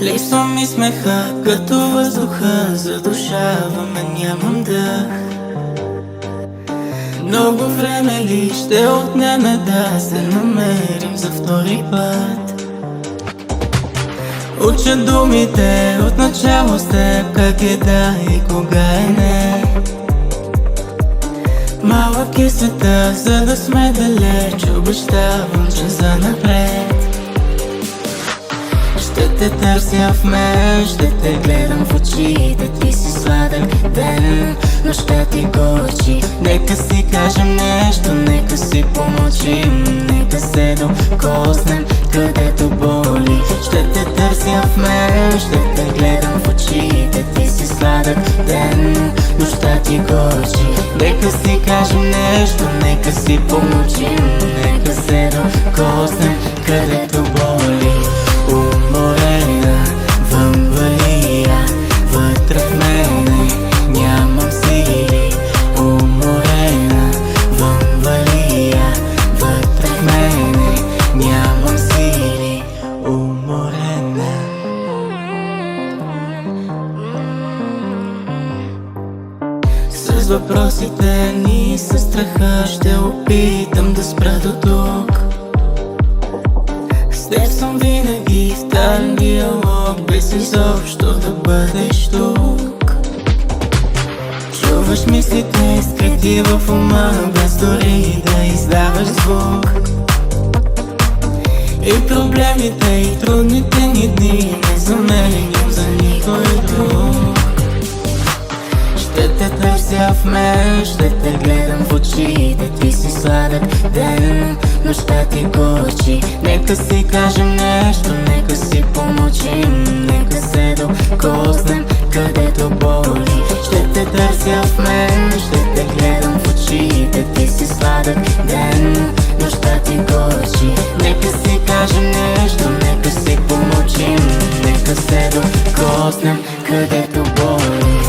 Липсва ми смеха, като въздуха, задушаваме, нямам дъх. Много време ли ще отнеме да се намерим за втори път? Уча думите отначало с теб, как е да и кога е не. Малък е света, за да сме далеч, обещавам, че занапред ще те търся в мен, ще те гледам в очите. Ти си сладък ден, нощта ти горчи. Нека си кажем нещо, нека си помълчим. Нека се докоснем, където боли. Ще те търся в мен, ще те гледам в очите. Ти си сладък ден, нощта ти горчи. Нека си кажем нещо, нека си помълчим. Нека се докоснем, където боли. Уморена, вън валия, вътре в мене нямам сили. Уморена, вън валия, вътре в мене нямам сили. Уморена. С въпросите ни, със страха ще опитам да спра до тук. С теб съм винаги в тайн диалог, без изобщо да бъдеш тук. Чуваш мислите, скрити в ума, без дори да издаваш звук. И проблемите, и трудните ни дни не заменям за никой друг. Ще те търся в мен, ще те гледам в очите. Ти си сладък ден, нощта ти горчи. Нека си кажем нещо, нека си помълчим. Нека се докоснем, където боли. Ще те търся в мен, ще те гледам в очите. Ти си сладък ден, нощта ти горчи. Нека си кажем нещо, нека си помълчим. Нека се докоснем, където боли.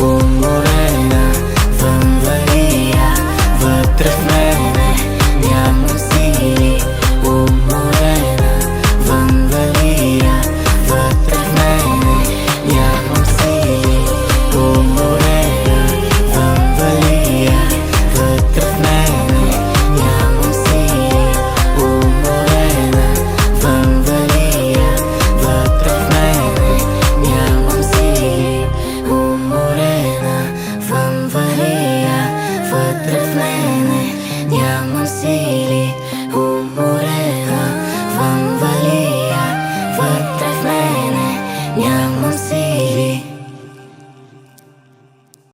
Уморена, вън валия, вътре в мене нямам сили. Уморена, вън валия, вътре в мене нямам сили. Уморена, вън валия, вътре в мене нямам сили. Уморена, вън валия, вътре в мене нямам сили. Уморена, вън валия, вътре в мене нямам сили. Уморена, вън валия, вътре в мене нямам сили.